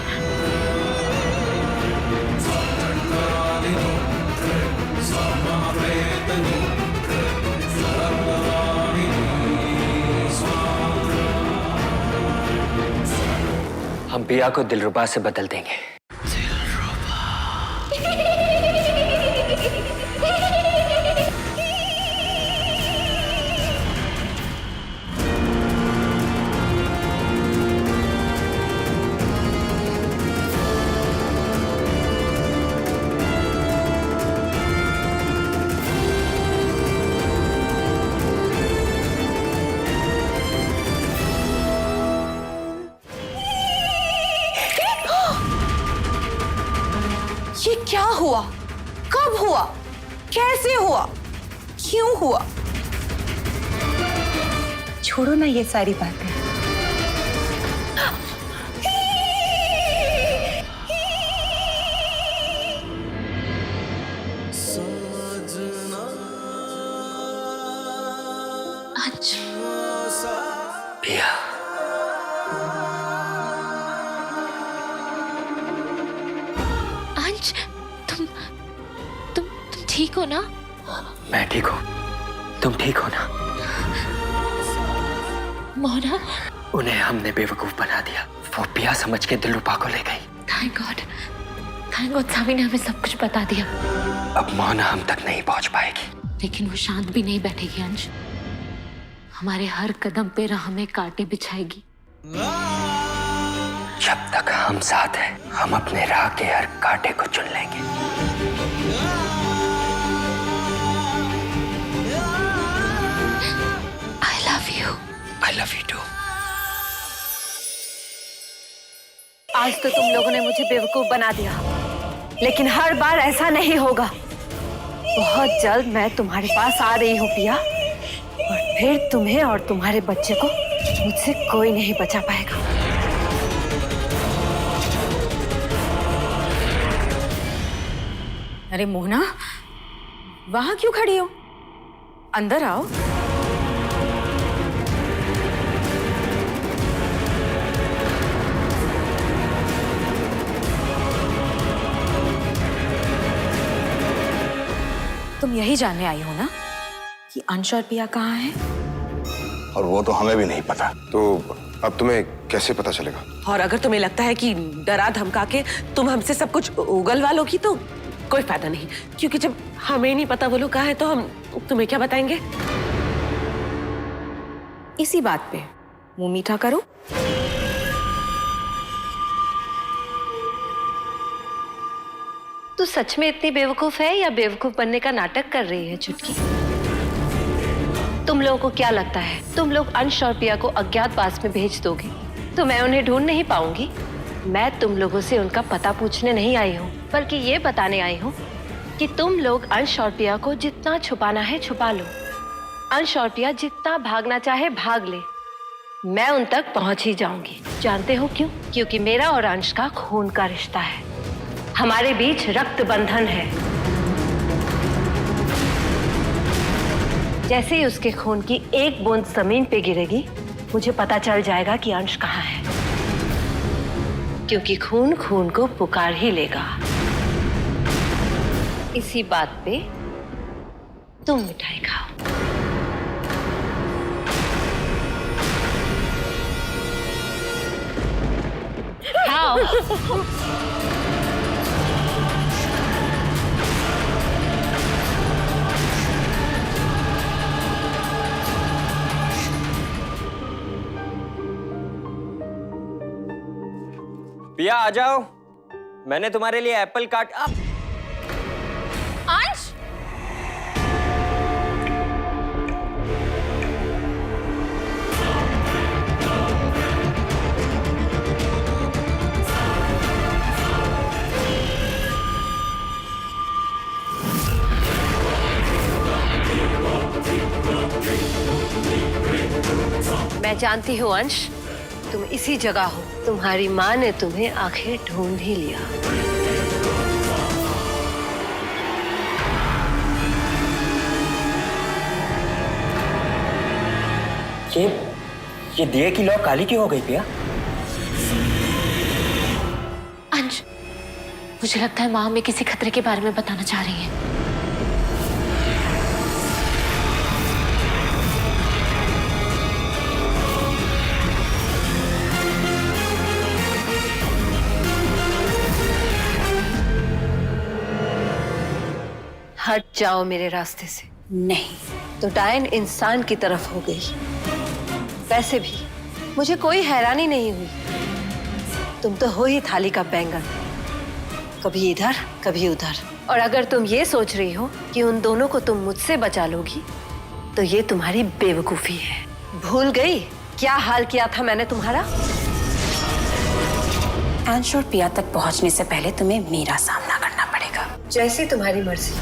हम पिया को दिलरुबा से बदल देंगे।
कब हुआ, कैसे हुआ, क्यों हुआ?
छोड़ो ना ये सारी बातें।
अंश,
पिया,
अंश, तुम ठीक हो ना?
मैं ठीक हूँ, तुम ठीक हो ना?
मोहना,
उन्हें हमने बेवकूफ बना दिया। वो पिया समझ के दिलरुबा को ले गई।
थैंक गॉड सावी ने हमें सब कुछ बता दिया।
अब मोहना हम तक नहीं पहुंच पाएगी।
लेकिन वो शांत भी नहीं बैठेगी अंश। हमारे हर कदम पे राह में कांटे बिछाएगी।
जब तक हम साथ हैं, हम अपने राह के हर कांटे को चुन लेंगे।
I love you.
I love you too.
आज तो तुम लोगों ने मुझे बेवकूफ बना दिया, लेकिन हर बार ऐसा नहीं होगा। बहुत जल्द मैं तुम्हारे पास आ रही हूँ पिया, और फिर तुम्हें और तुम्हारे बच्चे को मुझसे कोई नहीं बचा पाएगा।
अरे मोहना, वहां क्यों खड़ी हो? अंदर आओ। तुम यही जानने आई हो ना कि अंश और पिया कहाँ हैं?
और वो तो हमें भी नहीं पता।
तो अब तुम्हें कैसे पता चलेगा?
और अगर तुम्हें लगता है कि डरा धमका के तुम हमसे सब कुछ उगलवा लोगी तो कोई फायदा नहीं, क्योंकि जब हमें नहीं पता वो लोग कहाँ हैं तो हम तुम्हें क्या बताएंगे?
इसी बात पे मुंह मीठा करो।
तू सच में इतनी बेवकूफ है या बेवकूफ बनने का नाटक कर रही है चुटकी? तुम लोगों को क्या लगता है तुम लोग अंश और पिया को अज्ञातवास में भेज दोगे तो मैं उन्हें ढूंढ नहीं पाऊंगी? मैं तुम लोगों से उनका पता पूछने नहीं आई हूँ, बल्कि ये बताने आई हूँ कि तुम लोग अंश और पिया को जितना छुपाना है छुपा लो। अंश और पिया जितना भागना चाहे भाग ले, मैं उन तक पहुंच ही जाऊंगी। जानते हो क्यों? क्योंकि मेरा और अंश का खून का रिश्ता है, हमारे बीच रक्त बंधन है। जैसे ही उसके खून की एक बूंद जमीन पे गिरेगी, मुझे पता चल जाएगा कि अंश कहाँ है, क्योंकि खून खून को पुकार ही लेगा। इसी बात पे तुम मिठाई खाओ। खाओ।
पिया आ जाओ, मैंने तुम्हारे लिए एप्पल काट।
अंश,
मैं जानती हूँ अंश, तुम इसी जगह हो। तुम्हारी माँ ने तुम्हें आखिर ढूंढ ही लिया।
ये दिए की लौ काली क्यों हो गई पिया?
अंश, मुझे लगता है माँ हमें किसी खतरे के बारे में बताना चाह रही है।
हट जाओ मेरे रास्ते से।
नहीं
तो डायन इंसान की तरफ हो गई। वैसे भी मुझे कोई हैरानी नहीं हुई, तुम तो हो ही थाली का बैंगन, कभी इधर कभी उधर। और अगर तुम ये सोच रही हो कि उन दोनों को तुम मुझसे बचा लोगी तो ये तुम्हारी बेवकूफी है। भूल गई क्या हाल किया था मैंने तुम्हारा?
अंश और पिया तक पहुंचने से पहले तुम्हें मेरा सामना करना पड़ेगा।
जैसी तुम्हारी मर्जी।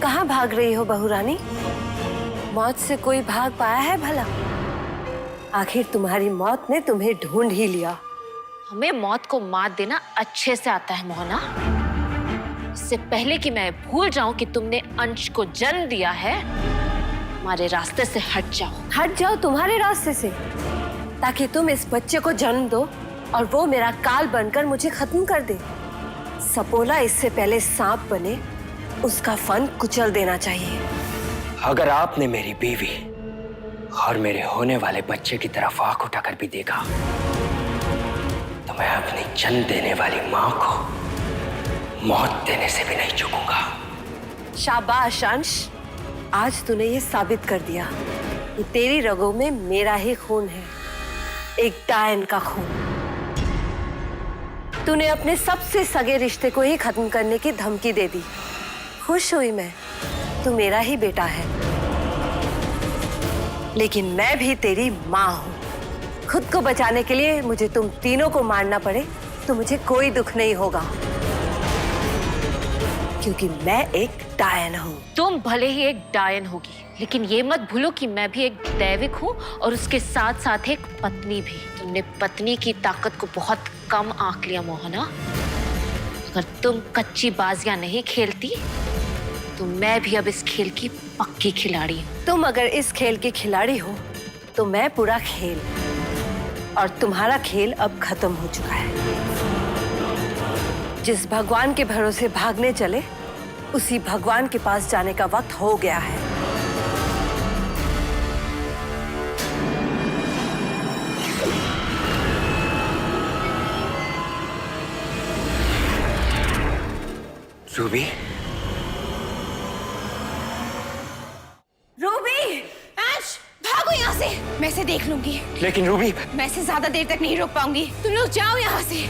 कहाँ भाग रही हो बहू रानी? मौत से कोई भाग पाया है भला? आखिर तुम्हारी मौत ने तुम्हें ढूंढ ही लिया।
हमें मौत को मात देना अच्छे से आता है मोहना। इससे पहले कि मैं भूल जाऊं कि तुमने अंश को जन्म दिया है, हमारे रास्ते से हट जाओ।
हट जाओ तुम्हारे रास्ते से, ताकि तुम इस बच्चे को जन्म दो और वो मेरा काल बनकर मुझे खत्म कर दे। सपोला इससे पहले सांप बने, उसका फन कुचल देना चाहिए।
अगर आपने मेरी बीवी और मेरे होने वाले बच्चे की तरफ आंख उठाकर भी देखा, तो मैं अपनी जन्म देने वाली मां को मौत देने से भी नहीं चूकूंगा।
शाबाश अंश, आज तूने ये साबित कर दिया कि तेरी रगों में मेरा ही खून है, एक डायन का खून। तूने अपने सबसे सगे रिश्ते को ही खत्म करने की धमकी दे दी। खुश हुई मैं, तू मेरा ही बेटा है, लेकिन मैं भी तेरी माँ हूँ। खुद को बचाने के लिए मुझे तुम तीनों को मारना पड़े तो मुझे कोई दुख नहीं होगा, क्योंकि मैं एक डायन हूँ।
तुम भले ही एक डायन होगी, लेकिन ये मत भूलो कि मैं भी एक दैविक हूँ और उसके साथ साथ एक पत्नी भी। तुमने पत्नी की ताकत को बहुत कम आंक लिया मोहना। अगर तुम कच्ची बाजियां नहीं खेलती तो मैं भी अब इस खेल की पक्की खिलाड़ी हूँ।
तुम अगर इस खेल की खिलाड़ी हो तो मैं पूरा खेल, और तुम्हारा खेल अब खत्म हो चुका है। जिस भगवान के भरोसे भागने चले, उसी भगवान के पास जाने का वक्त हो गया है।
रूबी,
रूबी, अंश, भागो यहाँ से। मैं इसे देख लूंगी।
लेकिन रूबी,
मैं इसे ज्यादा देर तक नहीं रोक पाऊंगी। तुम लोग जाओ यहाँ से।